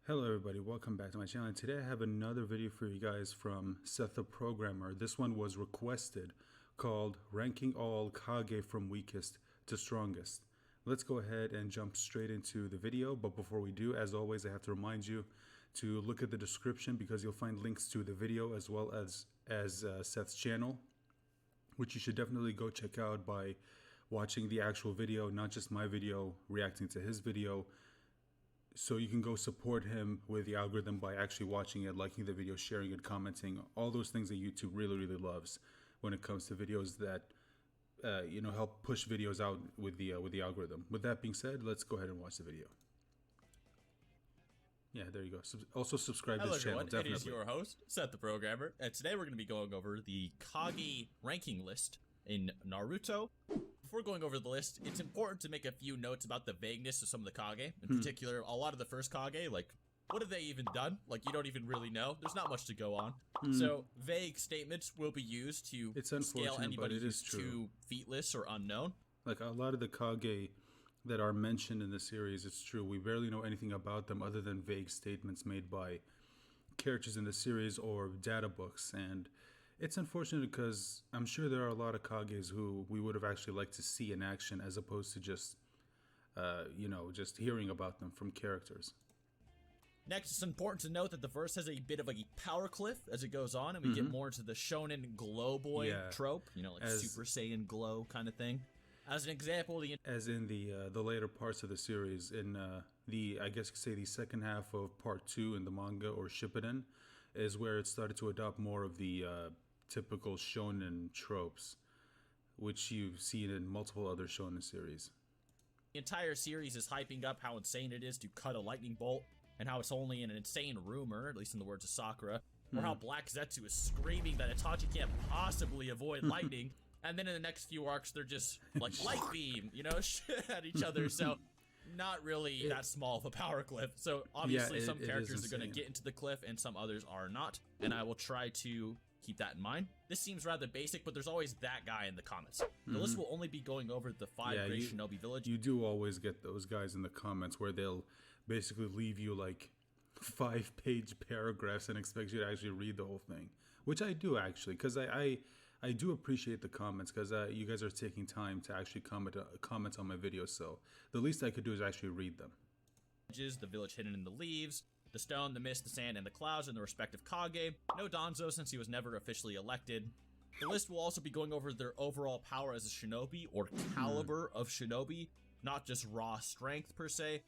Hello everybody, welcome back to my channel. And today I have another video for you guys from SethTheProgrammer. This one was requested, called Ranking All Kage from Weakest to Strongest. Let's go ahead and jump straight into the video, but before we do, as always, I have to remind you to look at the description because you'll find links to the video as well as Seth's channel, which you should definitely go check out by watching the actual video, not just my video reacting to his video. So you can go support him with the algorithm by actually watching it, liking the video, sharing it, commenting, all those things that YouTube really loves when it comes to videos that help push videos out with the algorithm. With that being said, let's go ahead and watch the video. Yeah, there you go. Also subscribe to this channel. Hello everyone, it is your host, SethTheProgrammer, and today we're going to be going over the Kage ranking list in Naruto. Before going over the list, it's important to make a few notes about the vagueness of some of the Kage. In particular, a lot of the first Kage, like, what have they even done? Like, you don't even really know. There's not much to go on. So, vague statements will be used to scale anybody who's too featless or unknown. Like, a lot of the Kage that are mentioned in the series, it's true. We barely know anything about them other than vague statements made by characters in the series or data books. And it's unfortunate because I'm sure there are a lot of Kages who we would have actually liked to see in action as opposed to just, just hearing about them from characters. Next, it's important to note that the verse has a bit of a power cliff as it goes on, and we get more into the shonen glow boy trope, like Super Saiyan glow kind of thing. As an example, as in the later parts of the series, in I guess you could say the second half of part 2 in the manga or Shippuden, is where it started to adopt more of the typical shonen tropes, which you've seen in multiple other shonen series. The entire series is hyping up how insane it is to cut a lightning bolt, and how it's only an insane rumor, at least in the words of Sakura, or how Black Zetsu is screaming that Itachi can't possibly avoid lightning, and then in the next few arcs they're just like light beam, at each other, so not really that small of a power cliff. So obviously some characters are going to get into the cliff and some others are not, and I will try to keep that in mind. This seems rather basic, but there's always that guy in the comments. The list will only be going over the 5 great shinobi villages. You do always get those guys in the comments where they'll basically leave you like 5-page paragraphs and expect you to actually read the whole thing, which I do actually, because I do appreciate the comments because you guys are taking time to actually comment on my videos, so the least I could do is actually read them. The village hidden in the leaves, the stone, the mist, the sand, and the clouds, and the respective Kage. No Danzo since he was never officially elected. The list will also be going over their overall power as a shinobi, or caliber of shinobi, not just raw strength per se.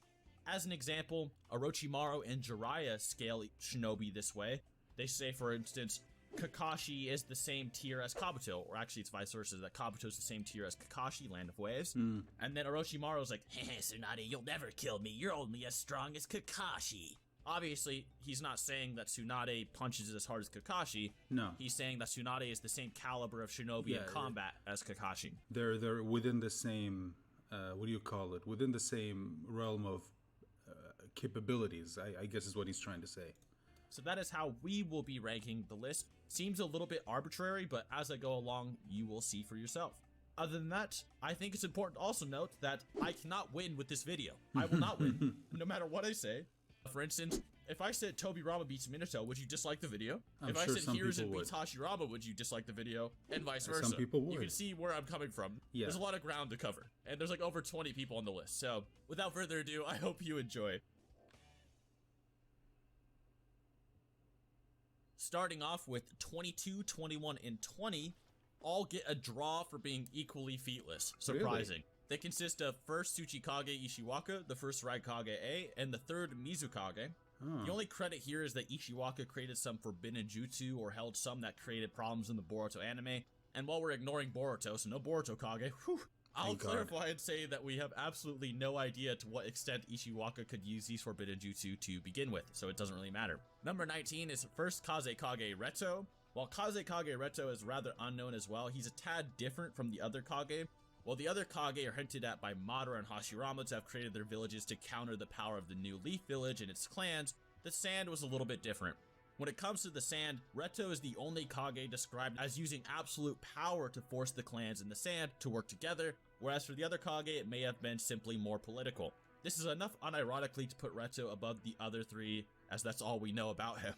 As an example, Orochimaru and Jiraiya scale shinobi this way. They say, for instance, Kakashi is the same tier as Kabuto, or actually it's vice versa, that Kabuto is the same tier as Kakashi, Land of Waves. And then Orochimaru's like, hey, Tsunade, you'll never kill me, you're only as strong as Kakashi. Obviously, he's not saying that Tsunade punches as hard as Kakashi. No. He's saying that Tsunade is the same caliber of shinobi in combat as Kakashi. They're within the same, within the same realm of capabilities, I guess is what he's trying to say. So that is how we will be ranking the list. Seems a little bit arbitrary, but as I go along, you will see for yourself. Other than that, I think it's important to also note that I cannot win with this video. I will not win, no matter what I say. For instance, if I said Tobirama beats Minato, would you dislike the video? If I said Hiruzen beats Hashirama, would you dislike the video? And vice versa. Some people would. You can see where I'm coming from. Yeah. There's a lot of ground to cover, and there's like over 20 people on the list. So without further ado, I hope you enjoy. Starting off with 22, 21, and 20, all get a draw for being equally featless. Surprising. Really? They consist of first Tsuchikage Ishiwaka, the first Raikage A, and the third Mizukage. The only credit here is that Ishiwaka created some forbidden jutsu or held some that created problems in the Boruto anime. And while we're ignoring Boruto, so no Boruto Kage, I'll clarify and say that we have absolutely no idea to what extent Ishiwaka could use these forbidden jutsu to begin with, so it doesn't really matter. Number 19 is first Kazekage Reto. While Kazekage Reto is rather unknown as well, he's a tad different from the other Kage. While the other Kage are hinted at by Madara and Hashirama to have created their villages to counter the power of the New Leaf Village and its clans, the Sand was a little bit different. When it comes to the Sand, Reto is the only Kage described as using absolute power to force the clans in the Sand to work together, whereas for the other Kage, it may have been simply more political. This is enough unironically to put Reto above the other three, as that's all we know about him.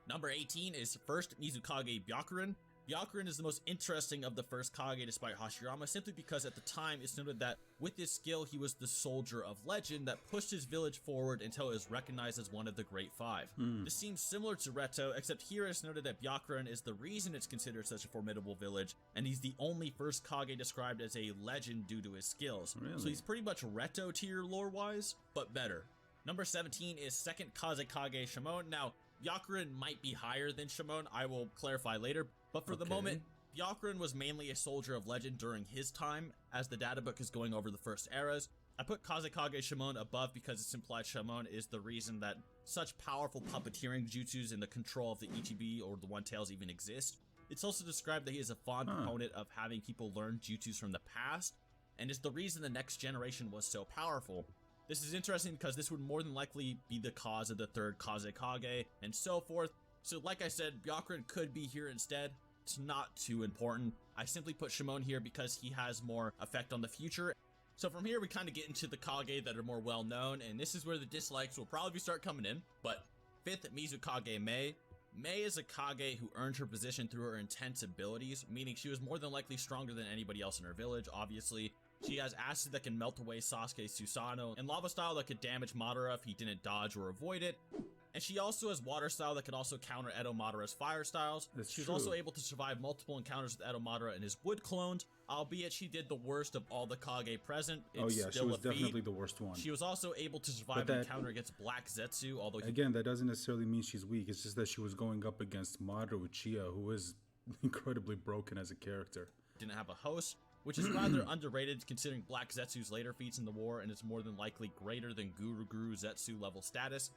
Number 18 is first Mizukage Byakuren. Byakuren is the most interesting of the first Kage despite Hashirama, simply because at the time it's noted that with his skill he was the soldier of legend that pushed his village forward until it was recognized as one of the Great Five. This seems similar to Reto, except here it's noted that Byakuren is the reason it's considered such a formidable village, and he's the only first Kage described as a legend due to his skills. Really? So he's pretty much Reto tier lore-wise, but better. Number 17 is second Kazekage Shimon. Now, Byakuren might be higher than Shimon, I will clarify later, but for the moment, Byakuren was mainly a soldier of legend during his time, as the data book is going over the first eras. I put Kazekage Shimon above because it's implied Shimon is the reason that such powerful puppeteering jutsus in the control of the Ichibi or the One Tails even exist. It's also described that he is a fond proponent of having people learn jutsus from the past, and is the reason the next generation was so powerful. This is interesting because this would more than likely be the cause of the third Kazekage, and so forth. So like I said, Byakuren could be here instead. It's not too important. I simply put Shimon here because he has more effect on the future. So from here we kind of get into the Kage that are more well known, and this is where the dislikes will probably start coming in. But 5th, Mizukage Mei. Mei is a Kage who earned her position through her intense abilities, meaning she was more than likely stronger than anybody else in her village, obviously. She has acid that can melt away Sasuke's Susanoo, and lava style that could damage Madara if he didn't dodge or avoid it. And she also has water style that could also counter Edo Madara's fire styles. She was also able to survive multiple encounters with Edo Madara and his wood clones, albeit she did the worst of all the Kage present. It's she still was a feat. definitely the worst one. She was also able to survive an encounter against Black Zetsu, although again, that doesn't necessarily mean she's weak. It's just that she was going up against Madara Uchiha, who is incredibly broken as a character. Didn't have a host, which is rather underrated considering Black Zetsu's later feats in the war, and is more than likely greater than Guru Zetsu level status,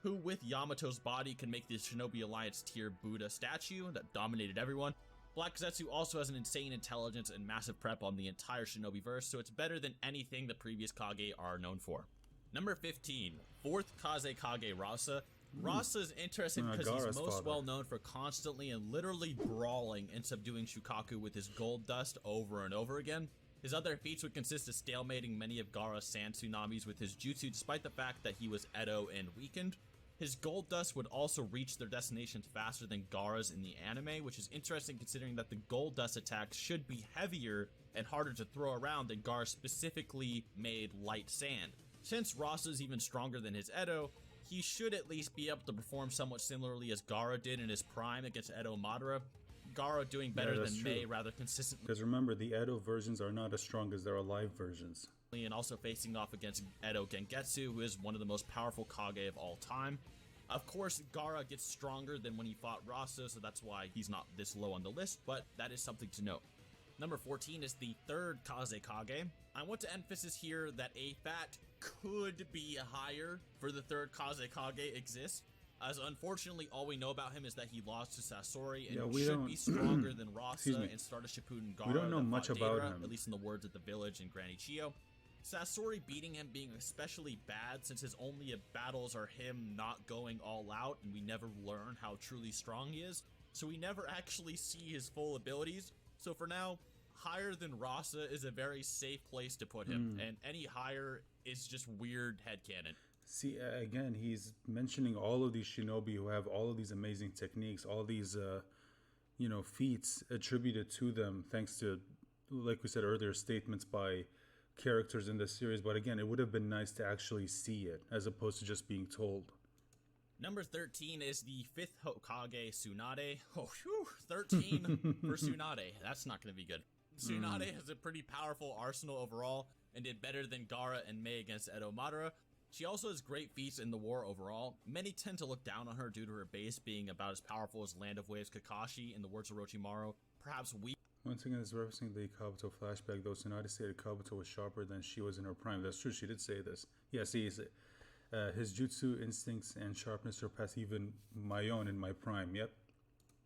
who with Yamato's body can make the Shinobi Alliance tier Buddha statue that dominated everyone. Black Zetsu also has an insane intelligence and massive prep on the entire Shinobi verse, so it's better than anything the previous Kage are known for. Number 15, 4th Kazekage Rasa. Rasa is interesting because he's most well known for constantly and literally brawling and subduing Shukaku with his gold dust over and over again. His other feats would consist of stalemating many of Gaara's sand tsunamis with his jutsu, despite the fact that he was Edo and weakened. His gold dust would also reach their destinations faster than Gaara's in the anime, which is interesting considering that the gold dust attacks should be heavier and harder to throw around than Gaara specifically made light sand. Since Rasa is even stronger than his Edo, he should at least be able to perform somewhat similarly as Gaara did in his prime against Edo Madara. Gaara doing better than Mei rather consistently. Because remember, the Edo versions are not as strong as their alive versions. And also facing off against Edo Gengetsu, who is one of the most powerful Kage of all time. Of course, Gaara gets stronger than when he fought Rasa, so that's why he's not this low on the list, but that is something to note. Number 14 is the 3rd Kazekage. I want to emphasize here that a fact could be higher for the 3rd Kazekage exists, as unfortunately all we know about him is that he lost to Sasori and should be stronger than Rasa and start a Shippuden Gaara. We don't know much about him. At least in the words of the village and Granny Chiyo. Sasori beating him being especially bad since his only battles are him not going all out, and we never learn how truly strong he is, so we never actually see his full abilities. So for now, higher than Rasa is a very safe place to put him, and any higher is just weird headcanon. See, again, he's mentioning all of these shinobi who have all of these amazing techniques, all these, feats attributed to them thanks to, like we said earlier, statements by characters in the series. But again, it would have been nice to actually see it as opposed to just being told. Number 13 is the 5th Hokage Tsunade. Oh, whew, 13 for Tsunade. That's not going to be good. Tsunade has a pretty powerful arsenal overall and did better than Gaara and Mei against Edo Madara. She also has great feats in the war overall. Many tend to look down on her due to her base being about as powerful as Land of Waves Kakashi, in the words of Orochimaru. Perhaps weak. Once again, it's referencing the Kabuto flashback, though Tsunade stated Kabuto was sharper than she was in her prime. That's true, she did say this. Yeah, see, his jutsu instincts and sharpness surpass even my own in my prime, yep.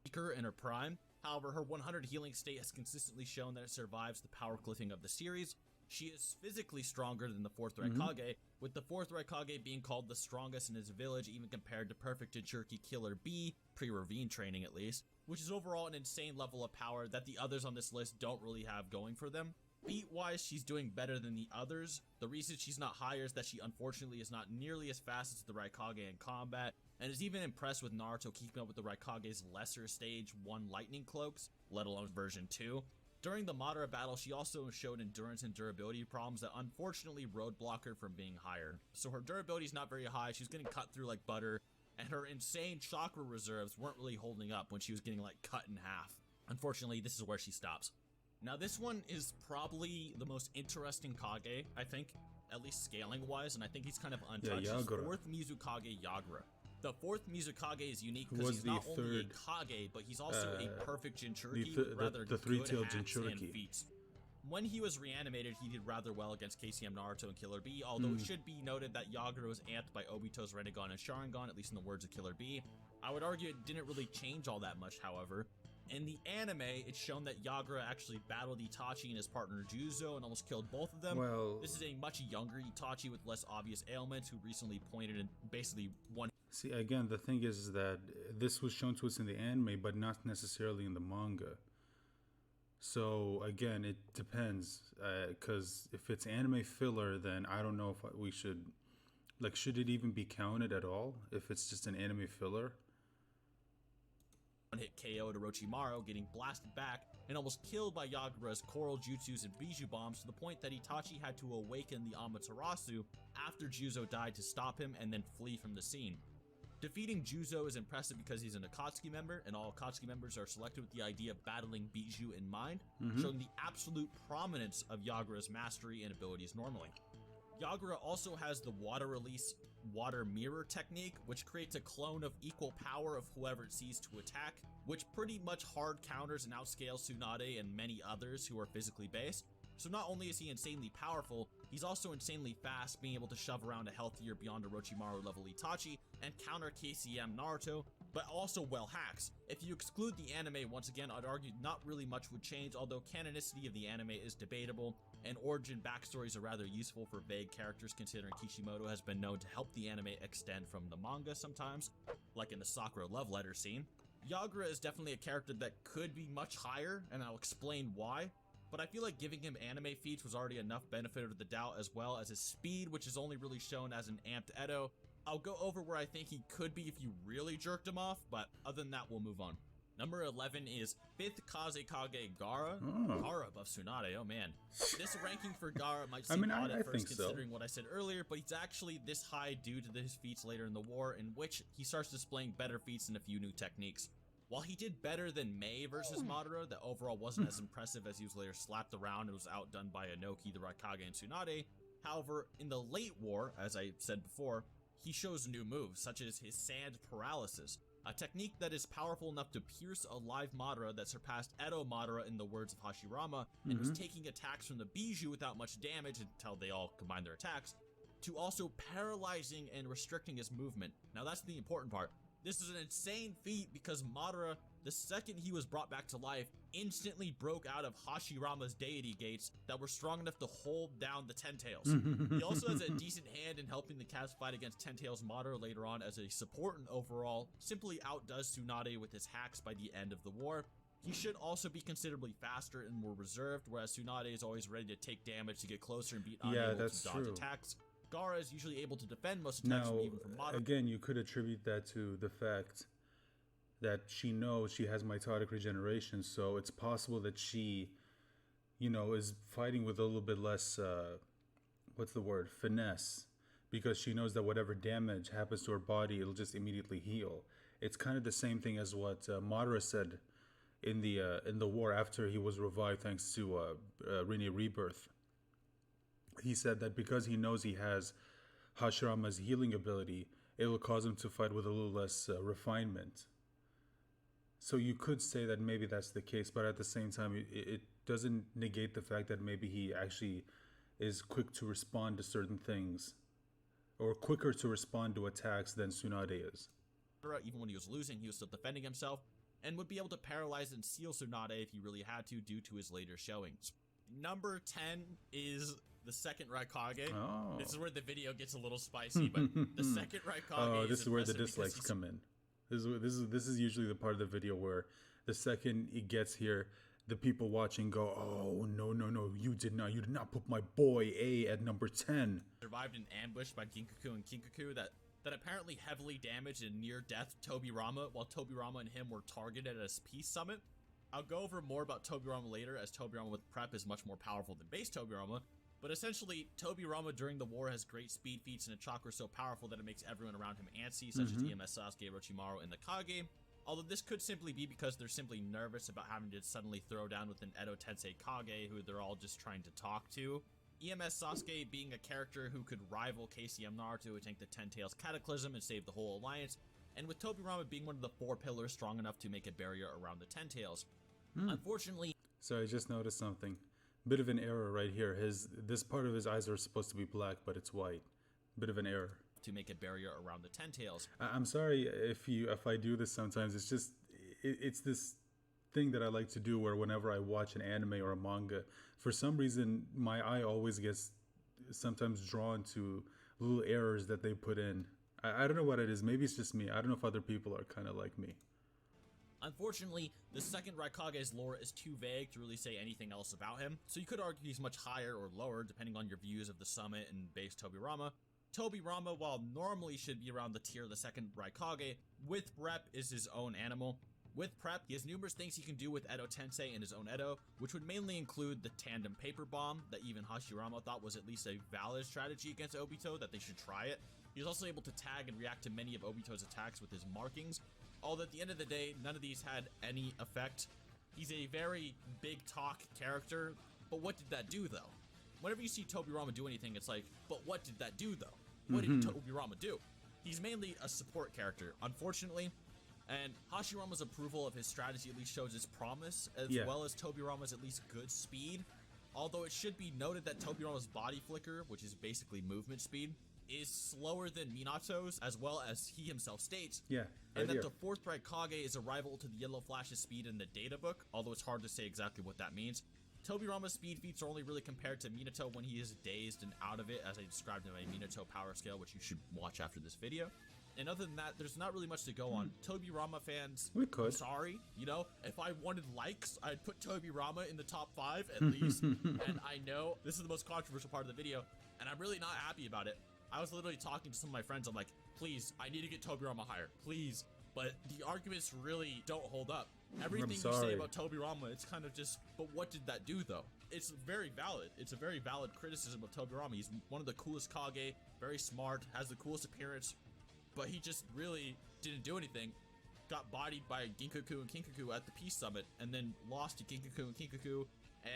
Weaker in her prime. However, her 100 healing state has consistently shown that it survives the power cliffing of the series. She is physically stronger than the 4th Raikage, with the 4th Raikage being called the strongest in his village even compared to Perfect Jinchuriki Killer B, pre-Ravine training at least, which is overall an insane level of power that the others on this list don't really have going for them. Feat-wise, she's doing better than the others. The reason she's not higher is that she unfortunately is not nearly as fast as the Raikage in combat, and is even impressed with Naruto keeping up with the Raikage's lesser stage 1 lightning cloaks, let alone version 2. During the Madara battle, she also showed endurance and durability problems that unfortunately roadblock her from being higher. So her durability is not very high, she's getting cut through like butter, and her insane chakra reserves weren't really holding up when she was getting like cut in half. Unfortunately, this is where she stops. Now this one is probably the most interesting Kage, I think, at least scaling wise, and I think he's kind of untouched. Yeah, His 4th Mizukage, Yagura. The 4th Mizukage is unique Who because was he's the not only a third, Kage, but he's also a perfect Jinchuriki with rather the good three-tailed hacks and Jinchuriki. feats. When he was reanimated, he did rather well against KCM Naruto and Killer B, although it should be noted that Yagura was amped by Obito's Rinnegan and Sharingan, at least in the words of Killer B. I would argue it didn't really change all that much, however. In the anime, it's shown that Yagura actually battled Itachi and his partner Juzo and almost killed both of them. Well, this is a much younger Itachi with less obvious ailments who recently pointed and basically won. See, again, the thing is that this was shown to us in the anime, but not necessarily in the manga. So, again, it depends. Because if it's anime filler, then I don't know if we should... Like, should it even be counted at all? If it's just an anime filler? Hit KO'd Orochimaru, getting blasted back and almost killed by Yagura's coral jutsus and Biju bombs to the point that Itachi had to awaken the Amaterasu after Juzo died to stop him and then flee from the scene. Defeating Juzo is impressive because he's an Akatsuki member, and all Akatsuki members are selected with the idea of battling Biju in mind, showing the absolute prominence of Yagura's mastery and abilities normally. Yagura also has the water release water mirror technique, which creates a clone of equal power of whoever it sees to attack, which pretty much hard counters and outscales Tsunade and many others who are physically based. So not only is he insanely powerful, he's also insanely fast, being able to shove around a healthier beyond Orochimaru level Itachi and counter KCM Naruto, but also well hacks. If you exclude the anime, once again, I'd argue not really much would change, although canonicity of the anime is debatable, and origin backstories are rather useful for vague characters, considering Kishimoto has been known to help the anime extend from the manga sometimes, like in the Sakura love letter scene. Yagura is definitely a character that could be much higher, and I'll explain why, but I feel like giving him anime feats was already enough benefit of the doubt, as well as his speed, which is only really shown as an amped Edo. I'll go over where I think he could be if you really jerked him off, but other than that, we'll move on. Number 11 is 5th Kage Gaara. Gaara above Tsunade, oh man. This ranking for Gaara might seem odd at first considering what I said earlier, but he's actually this high due to his feats later in the war, in which he starts displaying better feats and a few new techniques. While he did better than Mei versus Madara, that overall wasn't as impressive as he was later slapped around and was outdone by Onoki, the Raikage, and Tsunade. However, in the late war, as I said before, he shows new moves, such as his sand paralysis, a technique that is powerful enough to pierce a live Madara that surpassed Edo Madara in the words of Hashirama, and was taking attacks from the Biju without much damage until they all combined their attacks, to also paralyzing and restricting his movement. Now that's the important part. This is an insane feat because Madara, the second he was brought back to life, instantly broke out of Hashirama's deity gates that were strong enough to hold down the Ten Tails. He also has a decent hand in helping the Cavs fight against Ten Tails Madara later on as a support, and overall simply outdoes Tsunade with his hacks by the end of the war. He should also be considerably faster and more reserved, whereas Tsunade is always ready to take damage to get closer and be unable to dodge attacks. Gaara is usually able to defend most attacks even from Madara. Again, you could attribute that to the fact that she knows she has mitotic regeneration, so it's possible that she, is fighting with a little bit less, finesse, because she knows that whatever damage happens to her body, it'll just immediately heal. It's kind of the same thing as what Madara said in the war after he was revived thanks to Rinne Rebirth. He said that because he knows he has Hashirama's healing ability, it will cause him to fight with a little less refinement. So you could say that maybe that's the case, but at the same time, it doesn't negate the fact that maybe he actually is quick to respond to certain things, or quicker to respond to attacks than Tsunade is. Even when he was losing, he was still defending himself, and would be able to paralyze and seal Tsunade if he really had to due to his later showings. Number 10 is the second Raikage. Oh. This is where the video gets a little spicy, but the second Raikage this is where the dislikes come in. This is usually the part of the video where the second it gets here, the people watching go, oh, no, you did not put my boy A at number 10. Survived an ambush by Ginkaku and Kinkaku that apparently heavily damaged and near-death Tobirama, while Tobirama and him were targeted at a peace summit. I'll go over more about Tobirama later, as Tobirama with prep is much more powerful than base Tobirama, but essentially, Tobirama during the war has great speed feats and a chakra so powerful that it makes everyone around him antsy, such as EMS Sasuke, Orochimaru, and the Kage. Although this could simply be because they're simply nervous about having to suddenly throw down with an Edo Tensei Kage who they're all just trying to talk to. EMS Sasuke being a character who could rival KCM Naruto who tank the Ten Tails Cataclysm and save the whole alliance, and with Tobirama being one of the 4 pillars strong enough to make a barrier around the Ten Tails. Unfortunately... So I just noticed something. Bit of an error right here. This part of his eyes are supposed to be black, but it's white. Bit of an error. To make a barrier around the Ten Tails. I'm sorry if I do this sometimes. It's just it's this thing that I like to do where whenever I watch an anime or a manga, for some reason my eye always gets sometimes drawn to little errors that they put in. I don't know what it is. Maybe it's just me. I don't know if other people are kind of like me. Unfortunately, the second Raikage's lore is too vague to really say anything else about him, so you could argue he's much higher or lower depending on your views of the summit and base Tobirama. Tobirama, while normally should be around the tier of the second Raikage, with prep is his own animal. With prep, he has numerous things he can do with Edo Tensei and his own Edo, which would mainly include the tandem paper bomb that even Hashirama thought was at least a valid strategy against Obito, that they should try it. He's also able to tag and react to many of Obito's attacks with his markings, although at the end of the day, none of these had any effect. He's a very big talk character, but what did that do though? Whenever you see Tobirama do anything, it's like, but what did that do though? What did Tobirama do? He's mainly a support character, unfortunately, and Hashirama's approval of his strategy at least shows its promise, as well as Tobirama's at least good speed, although it should be noted that Tobirama's body flicker, which is basically movement speed, is slower than Minato's, as well as he himself states, and that the 4th Raikage is a rival to the Yellow Flash's speed in the data book, although it's hard to say exactly what that means. Tobirama's speed feats are only really compared to Minato when he is dazed and out of it, as I described in my Minato power scale, which you should watch after this video. And other than that, there's not really much to go on. Tobirama fans, I'm sorry, you know, if I wanted likes, I'd put Tobirama in the top 5 at least. And I know this is the most controversial part of the video, and I'm really not happy about it. I was literally talking to some of my friends. I'm like, please, I need to get Tobirama higher, please. But the arguments really don't hold up. Everything you say about Tobirama, it's kind of just, but what did that do though? It's very valid. It's a very valid criticism of Tobirama. He's one of the coolest Kage, very smart, has the coolest appearance, but he just really didn't do anything. Got bodied by Ginkaku and Kinkaku at the Peace Summit, and then lost to Ginkaku and Kinkaku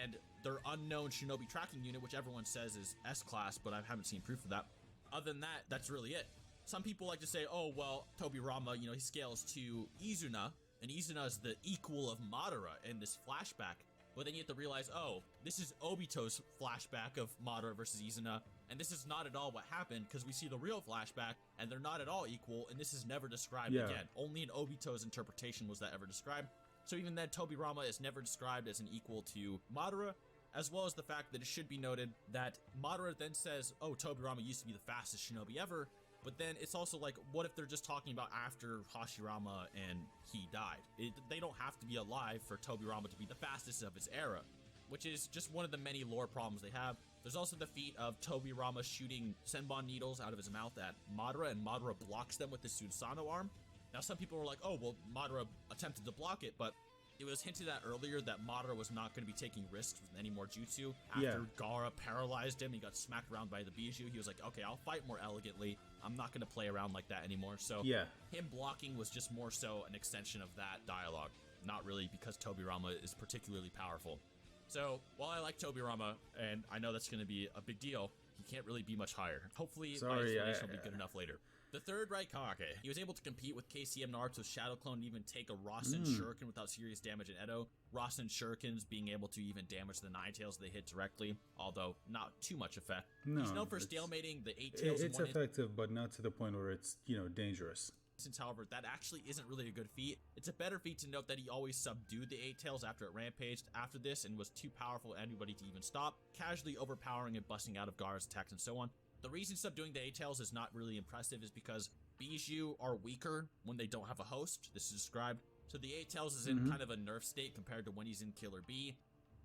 and their unknown Shinobi tracking unit, which everyone says is S-class, but I haven't seen proof of that. Other than that, that's really it. Some people like to say, oh, well, Tobirama, you know, he scales to Izuna, and Izuna is the equal of Madara in this flashback. But then you have to realize, oh, this is Obito's flashback of Madara versus Izuna, and this is not at all what happened, because we see the real flashback, and they're not at all equal, and this is never described again. Only in Obito's interpretation was that ever described. So even then, Tobirama is never described as an equal to Madara, as well as the fact that it should be noted that Madara then says, oh, Tobirama used to be the fastest shinobi ever, but then it's also like, what if they're just talking about after Hashirama and he died? They don't have to be alive for Tobirama to be the fastest of his era, which is just one of the many lore problems they have. There's also the feat of Tobirama shooting Senbon needles out of his mouth at Madara, and Madara blocks them with his Susanoo arm. Now, some people were like, oh, well, Madara attempted to block it, but it was hinted at earlier that Madara was not going to be taking risks with any more jutsu. After Gaara paralyzed him, he got smacked around by the Bijou. He was like, okay, I'll fight more elegantly. I'm not going to play around like that anymore. So him blocking was just more so an extension of that dialogue, not really because Tobirama is particularly powerful. So while I like Tobirama, and I know that's going to be a big deal, he can't really be much higher. Hopefully my explanation will be good enough later. The 3rd Raikage. He was able to compete with KCM Naruto's Shadow Clone and even take a Rasen Shuriken without serious damage in Edo. Rasen Shurikens being able to even damage the Nine Tails they hit directly, although not too much effect. No, he's known for stalemating the 8 Tails. It's effective, but not to the point where it's, you know, dangerous. Since, however, that actually isn't really a good feat. It's a better feat to note that he always subdued the 8 Tails after it rampaged after this and was too powerful for anybody to even stop, casually overpowering and busting out of Gaara's attacks and so on. The reason subduing the 8 Tails is not really impressive is because Bijou are weaker when they don't have a host. This is described. So the 8 Tails is in kind of a nerf state compared to when he's in Killer B.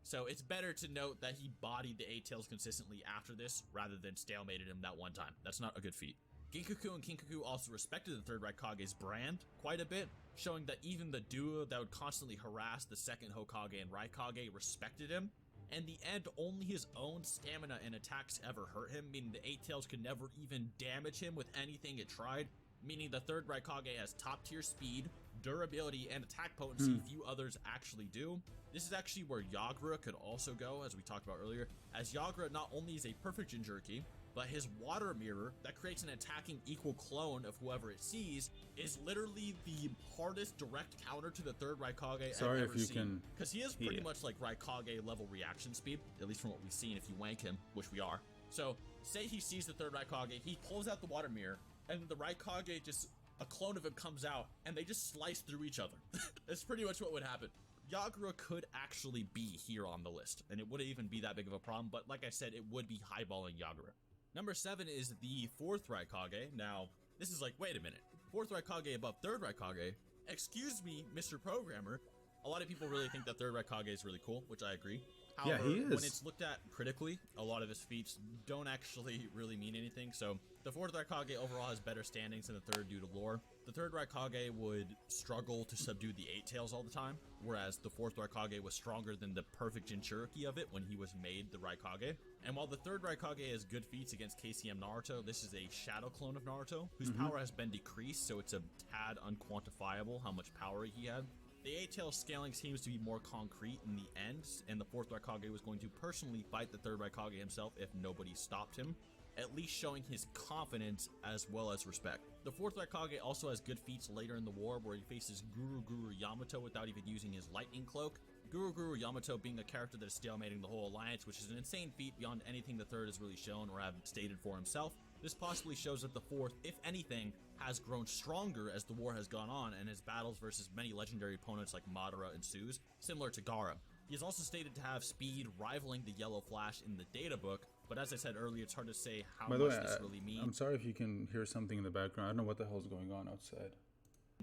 So it's better to note that he bodied the 8 Tails consistently after this, rather than stalemated him that one time. That's not a good feat. Ginkaku and Kinkaku also respected the 3rd Raikage's brand quite a bit, showing that even the duo that would constantly harass the 2nd Hokage and Raikage respected him. In the end, only his own stamina and attacks ever hurt him, meaning the 8 Tails could never even damage him with anything it tried, meaning the 3rd Raikage has top tier speed, durability, and attack potency few others actually do. This is actually where Yagura could also go, as we talked about earlier, as Yagura not only is a perfect Jinchuriki, but his water mirror that creates an attacking equal clone of whoever it sees is literally the hardest direct counter to the 3rd Raikage I've ever seen. Because he is pretty much like Raikage level reaction speed, at least from what we've seen if you wank him, which we are. So, say he sees the 3rd Raikage, he pulls out the water mirror, and the Raikage just, a clone of him comes out, and they just slice through each other. That's pretty much what would happen. Yagura could actually be here on the list, and it wouldn't even be that big of a problem, but like I said, it would be highballing Yagura. Number 7 is the 4th Raikage. Now, this is like, wait a minute. 4th Raikage above 3rd Raikage? Excuse me, Mr. Programmer. A lot of people really think that 3rd Raikage is really cool, which I agree. However, yeah, he is. When it's looked at critically, a lot of his feats don't actually really mean anything. So the 4th Raikage overall has better standings than the 3rd due to lore. The 3rd Raikage would struggle to subdue the 8 Tails all the time, whereas the 4th Raikage was stronger than the perfect Jinchuriki of it when he was made the Raikage. And while the 3rd Raikage has good feats against KCM Naruto, this is a shadow clone of Naruto, whose power has been decreased, so it's a tad unquantifiable how much power he had. The 8 Tails scaling seems to be more concrete in the end, and the 4th Raikage was going to personally fight the 3rd Raikage himself if nobody stopped him, at least showing his confidence as well as respect. The 4th Raikage also has good feats later in the war where he faces Guru Yamato without even using his lightning cloak. Guru Yamato being a character that is stalemating the whole alliance, which is an insane feat beyond anything the 3rd has really shown or have stated for himself. This possibly shows that the 4th, if anything, has grown stronger as the war has gone on and his battles versus many legendary opponents like Madara ensues, similar to Gaara. He is also stated to have speed rivaling the Yellow Flash in the data book, but as I said earlier, it's hard to say how much this really means. I'm sorry if you can hear something in the background. I don't know what the hell is going on outside.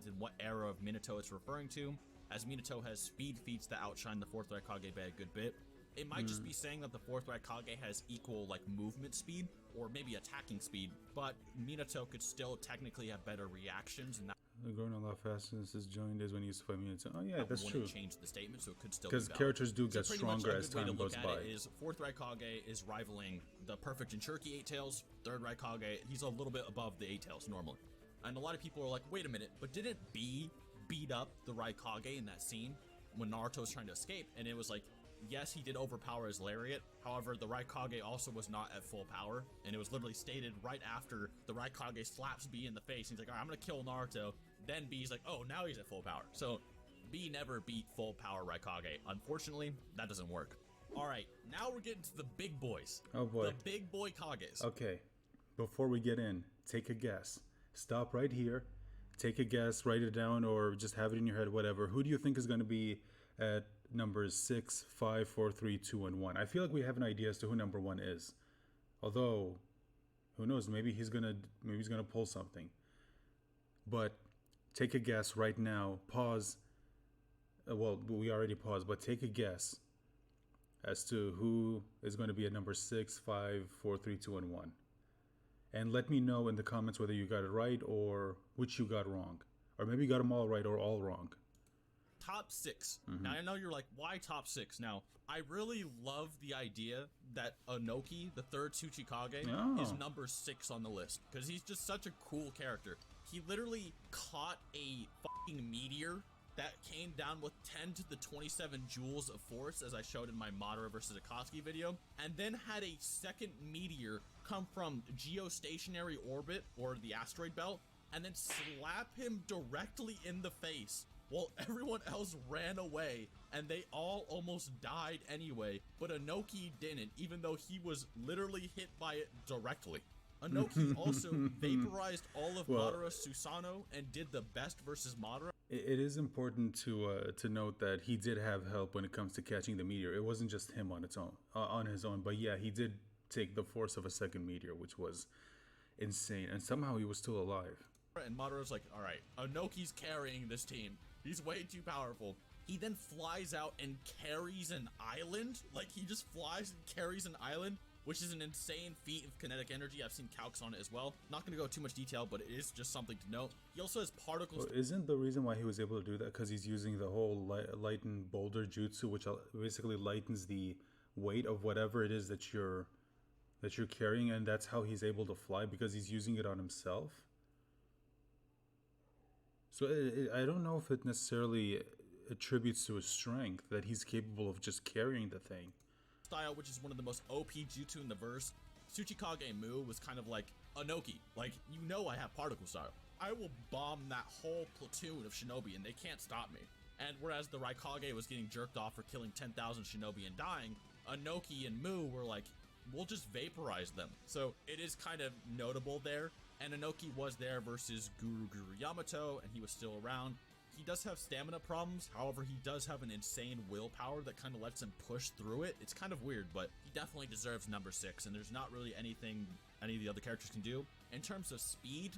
And what era of Minato it's referring to, as Minato has speed feats that outshine the 4th Raikage by a good bit. It might just be saying that the 4th Raikage has equal like movement speed or maybe attacking speed, but Minato could still technically have better reactions. And that growing a lot faster since his joined is when he used to fight Minato. Oh yeah, that's true. Change the statement, so it could still because characters do get stronger as time goes by. Is 4th Raikage is rivaling the perfect Jinchuriki 8 Tails. 3rd Raikage, he's a little bit above the 8 Tails normally. And a lot of people are like, wait a minute, but didn't B beat up the Raikage in that scene when Naruto was trying to escape? And it was like, yes, he did overpower his lariat. However, the Raikage also was not at full power, and it was literally stated right after the Raikage slaps B in the face. He's like, all right, I'm gonna kill Naruto. Then B's like, oh, now he's at full power. So B never beat full power Raikage. Unfortunately, that doesn't work. All right, now we're getting to the big boys. Oh boy. The big boy Kages. Okay, before we get in, take a guess. Stop right here. Take a guess, write it down, or just have it in your head, whatever. Who do you think is going to be at numbers 6, 5, 4, 3, 2, and 1? I feel like we have an idea as to who number 1 is. Although, who knows? Maybe he's gonna pull something. But take a guess right now. Pause. Well, we already paused, but take a guess as to who is going to be at number 6, 5, 4, 3, 2, and 1. And let me know in the comments whether you got it right or which you got wrong. Or maybe you got them all right or all wrong. Top 6. Now, I know you're like, why top 6? Now, I really love the idea that Onoki, the 3rd Tsuchikage, is number 6 on the list. Because he's just such a cool character. He literally caught a fucking meteor that came down with 10 to the 27 joules of force, as I showed in my Madara versus Akatsuki video, and then had a second meteor come from geostationary orbit, or the asteroid belt, and then slap him directly in the face, while everyone else ran away, and they all almost died anyway, but Onoki didn't, even though he was literally hit by it directly. Onoki also vaporized all of Madara's Susanoo and did the best versus Madara. It is important to note that he did have help when it comes to catching the meteor. It wasn't just him on his own. But yeah, he did take the force of a second meteor, which was insane. And somehow he was still alive. And Madora's like, all right, Onoki's carrying this team. He's way too powerful. He then flies out and carries an island. Like, he just flies and carries an island, which is an insane feat of kinetic energy. I've seen calcs on it as well. Not going to go too much detail, but it is just something to note. He also has particles. Well, isn't the reason why he was able to do that because he's using the whole lighten boulder jutsu, which basically lightens the weight of whatever it is that you're carrying, and that's how he's able to fly because he's using it on himself? So I don't know if it necessarily attributes to his strength that he's capable of just carrying the thing. Style, which is one of the most OP jutsu in the verse. Tsuchikage Mu was kind of like Onoki. Like, you know I have particle style. I will bomb that whole platoon of shinobi and they can't stop me. And whereas the Raikage was getting jerked off for killing 10,000 shinobi and dying, Onoki and Mu were like, we'll just vaporize them. So it is kind of notable there. And Onoki was there versus Guru Yamato, and he was still around. He does have stamina problems, however, he does have an insane willpower that kind of lets him push through it. It's kind of weird, but he definitely deserves number 6, and there's not really anything any of the other characters can do. In terms of speed,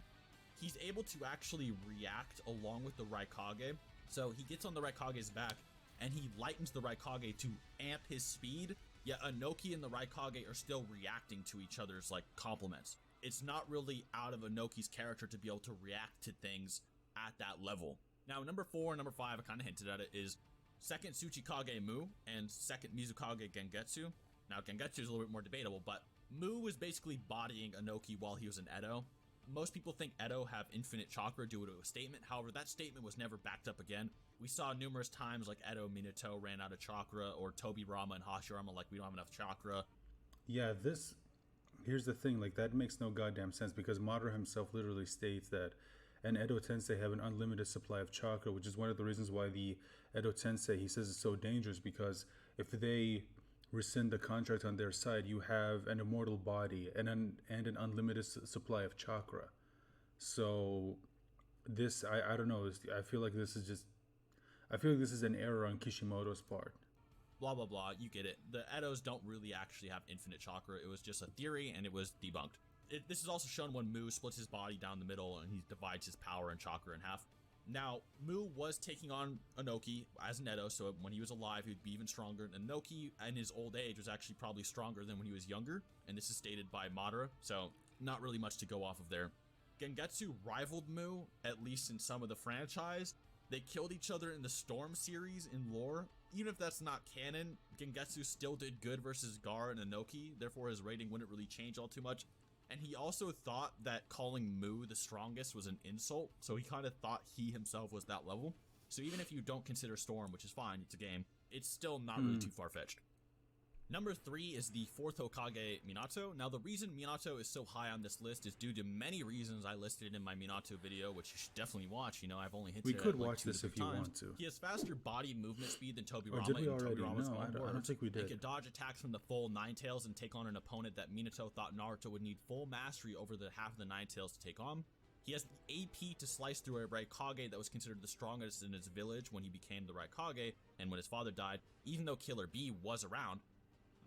he's able to actually react along with the Raikage. So he gets on the Raikage's back, and he lightens the Raikage to amp his speed, yet Onoki and the Raikage are still reacting to each other's, like, compliments. It's not really out of Onoki's character to be able to react to things at that level. Now, number 4 and number 5, I kind of hinted at it, is second Tsuchikage Mu and second Mizukage Gengetsu. Now, Gengetsu is a little bit more debatable, but Mu was basically bodying Onoki while he was in Edo. Most people think Edo have infinite chakra due to a statement. However, that statement was never backed up again. We saw numerous times like Edo Minato ran out of chakra, or Tobirama and Hashirama like we don't have enough chakra. Yeah, here's the thing, like, that makes no goddamn sense because Madara himself literally states that an Edo Tensei have an unlimited supply of chakra, which is one of the reasons why the Edo Tensei, he says, is so dangerous, because if they rescind the contract on their side, you have an immortal body and an unlimited supply of chakra. So this, I don't know, I feel like this is an error on Kishimoto's part. Blah, blah, blah, you get it. The Edos don't really actually have infinite chakra. It was just a theory, and it was debunked. This is also shown when Mu splits his body down the middle, and he divides his power and chakra in half. Now, Mu was taking on Onoki as an Edo, so when he was alive, he would be even stronger. And Onoki, in his old age, was actually probably stronger than when he was younger, and this is stated by Madara, so not really much to go off of there. Gengetsu rivaled Mu, at least in some of the franchise. They killed each other in the Storm series in lore. Even if that's not canon, Gengetsu still did good versus Gaara and Onoki, therefore his rating wouldn't really change all too much. And he also thought that calling Mu the strongest was an insult, so he kind of thought he himself was that level. So even if you don't consider Storm, which is fine, it's a game, it's still not really too far-fetched. Number 3 is the 4th Hokage, Minato. Now, the reason Minato is so high on this list is due to many reasons I listed in my Minato video, which you should definitely watch. You know, I've only hinted We at could like watch this if you want to. He has faster body movement speed than Tobirama. Or did we already? Tobirama's No, I don't think we did. He could dodge attacks from the full Nine Tails and take on an opponent that Minato thought Naruto would need full mastery over the half of the Nine Tails to take on. He has the AP to slice through a Raikage that was considered the strongest in his village when he became the Raikage, and when his father died, even though Killer B was around.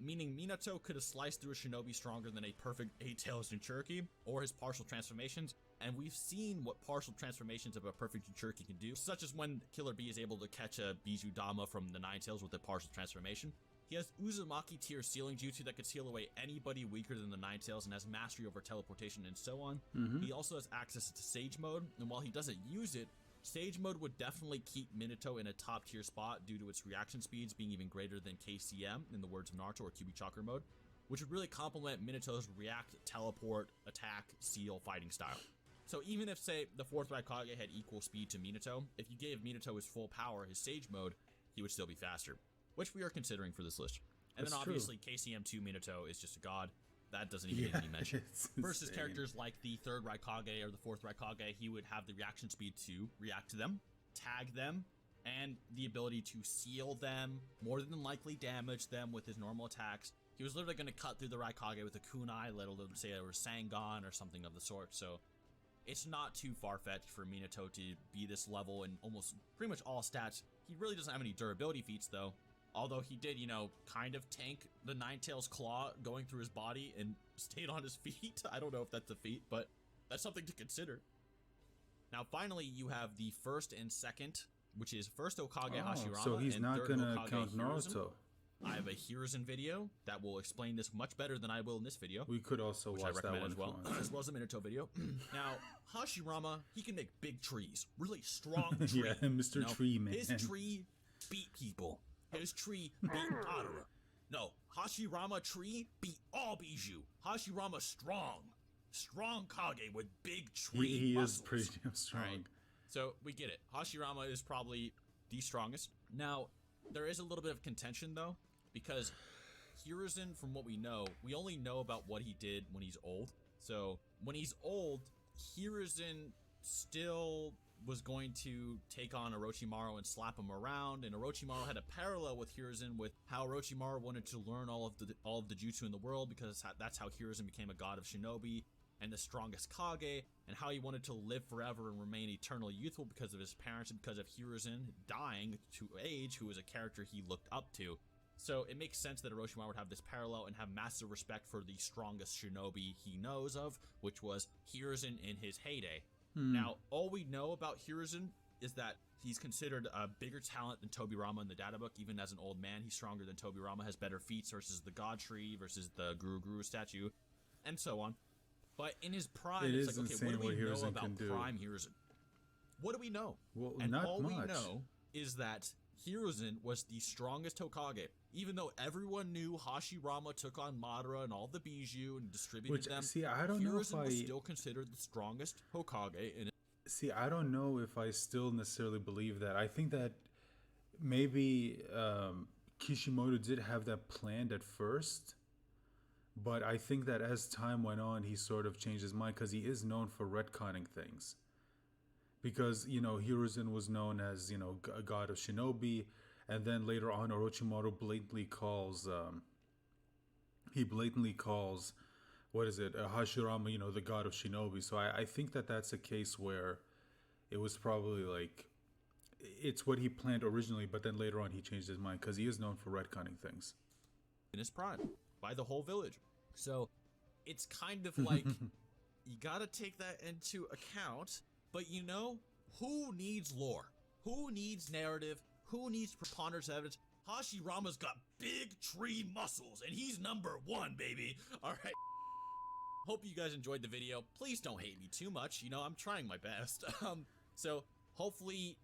Meaning Minato could have sliced through a shinobi stronger than a perfect 8-Tails Jinchuriki, or his partial transformations, and we've seen what partial transformations of a perfect Jinchuriki can do, such as when Killer B is able to catch a Bijudama from the Nine Tails with a partial transformation. He has Uzumaki tier sealing jutsu that could seal away anybody weaker than the Nine Tails and has mastery over teleportation and so on. He also has access to Sage Mode, and while he doesn't use it, Sage Mode would definitely keep Minato in a top tier spot due to its reaction speeds being even greater than KCM, in the words of Naruto, or QB Chakra Mode, which would really complement Minato's react, teleport, attack, seal fighting style. So even if, say, the 4th Raikage had equal speed to Minato, if you gave Minato his full power, his Sage Mode, he would still be faster, which we are considering for this list. And then obviously KCM2 Minato is just a god. That doesn't even need any mention. Versus characters like the 3rd Raikage or the 4th Raikage, he would have the reaction speed to react to them, tag them, and the ability to seal them, more than likely damage them with his normal attacks. He was literally going to cut through the Raikage with a kunai, let alone say it was Sangon or something of the sort. So it's not too far-fetched for Minato to be this level in almost pretty much all stats. He really doesn't have any durability feats though. Although he did, you know, kind of tank the Nine Tails claw going through his body and stayed on his feet. I don't know if that's a feat, but that's something to consider. Now, finally, you have the first and second, which is first Hokage Hashirama. So he's and not third gonna Hokage count Hiruzen. Naruto. I have a Hiruzen video that will explain this much better than I will in this video. We could also which I watch that recommend one as well, as well as the Minato video. Now, Hashirama, he can make big trees, really strong trees. Yeah, Mr. Tree Man. His tree beat people. His tree beat Madara. No, Hashirama tree beat all Bijou. Hashirama strong Kage with big tree He muscles. is pretty damn strong. Right. So we get it. Hashirama is probably the strongest. Now, there is a little bit of contention though, because Hiruzen, from what we know, we only know about what he did when he's old. So when he's old, Hiruzen still was going to take on Orochimaru and slap him around, and Orochimaru had a parallel with Hiruzen with how Orochimaru wanted to learn all of the jutsu in the world, because that's how Hiruzen became a god of shinobi and the strongest Kage, and how he wanted to live forever and remain eternally youthful because of his parents and because of Hiruzen dying to age, who was a character he looked up to. So it makes sense that Orochimaru would have this parallel and have massive respect for the strongest shinobi he knows of, which was Hiruzen in his heyday. Now, all we know about Hiruzen is that he's considered a bigger talent than Tobirama in the data book. Even as an old man, he's stronger than Tobirama, has better feats versus the God Tree, versus the Guru statue, and so on. But in his prime, it's like, okay, what do we know about prime Hiruzen? What do we know? Well, and not all much. we know is that Hiruzen was the strongest Hokage, even though everyone knew Hashirama took on Madara and all the Bijou and distributed them. See, I don't know if Hiruzen was still considered the strongest Hokage. See, I don't know if I still necessarily believe that. I think that maybe Kishimoto did have that planned at first, but I think that as time went on, he sort of changed his mind, because he is known for retconning things. Because, Hiruzen was known as, a god of shinobi, and then later on, Orochimaru blatantly calls, Hashirama, the god of shinobi. So I think that that's a case where it was probably like, it's what he planned originally, but then later on he changed his mind, because he is known for retconning things. In his prime, by the whole village. So it's kind of like, you gotta take that into account. But who needs lore? Who needs narrative? Who needs preponderance of evidence? Hashirama's got big tree muscles, and he's #1, baby. All right. Hope you guys enjoyed the video. Please don't hate me too much. I'm trying my best. So hopefully,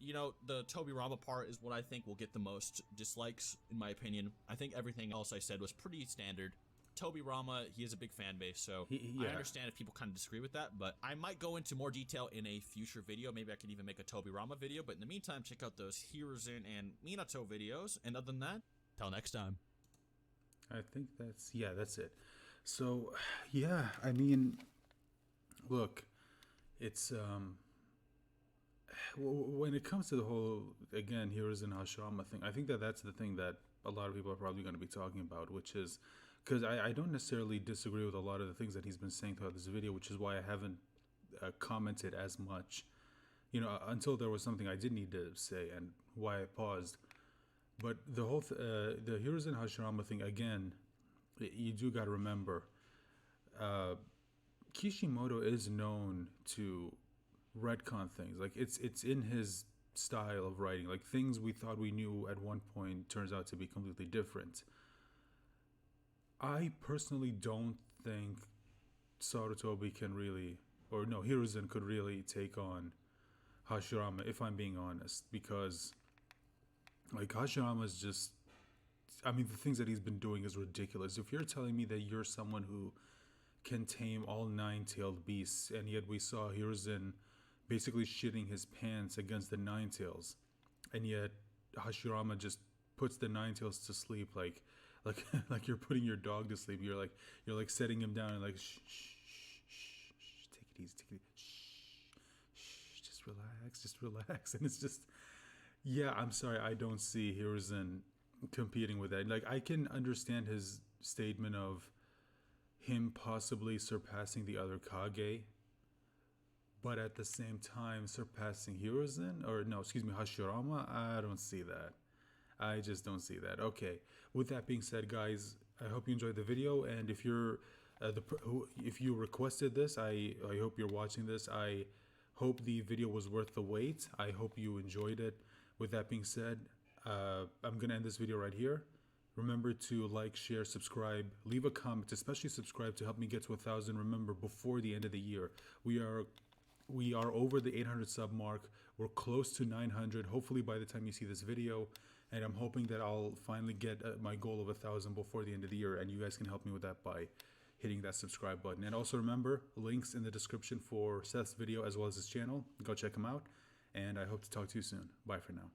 the Tobirama part is what I think will get the most dislikes, in my opinion. I think everything else I said was pretty standard. Tobirama, he has a big fan base, so I understand if people kind of disagree with that, but I might go into more detail in a future video. Maybe I could even make a Tobirama video, but in the meantime, check out those Hiruzen and Minato videos, and other than that, till next time. I think that's it. So, I mean, look, it's, when it comes to the whole, again, Hiruzen Hashirama thing, I think that that's the thing that a lot of people are probably going to be talking about, which is, because I don't necessarily disagree with a lot of the things that he's been saying throughout this video, which is why I haven't commented as much, until there was something I did need to say, and why I paused. But the whole the Hiruzen Hashirama thing, again, you do got to remember, Kishimoto is known to retcon things. Like, it's in his style of writing. Like, things we thought we knew at one point turns out to be completely different. I personally don't think Sarutobi can really, or no, Hiruzen could really take on Hashirama, if I'm being honest, because, like, Hashirama is just, I mean, the things that he's been doing is ridiculous. If you're telling me that you're someone who can tame all 9-tailed beasts, and yet we saw Hiruzen basically shitting his pants against the 9-tails, and yet Hashirama just puts the 9-tails to sleep, like you're putting your dog to sleep. You're like setting him down and like, shh, take it easy, shh, just relax. And it's just, I'm sorry, I don't see Hiruzen competing with that. Like, I can understand his statement of him possibly surpassing the other Kage, but at the same time surpassing Hashirama, I don't see that. I just don't see that. Okay. With that being said, guys, I hope you enjoyed the video, and if you're if you requested this, I hope you're watching this. I Hope the video was worth the wait. I hope you enjoyed it. With that being said, I'm going to end this video right here. Remember to like, share, subscribe, leave a comment, especially subscribe to help me get to 1,000. Remember, before the end of the year, we are over the 800 sub mark. We're close to 900. Hopefully by the time you see this video, and I'm hoping that I'll finally get my goal of 1,000 before the end of the year, and you guys can help me with that by hitting that subscribe button. And also remember, links in the description for Seth's video as well as his channel. Go check him out, and I hope to talk to you soon. Bye for now.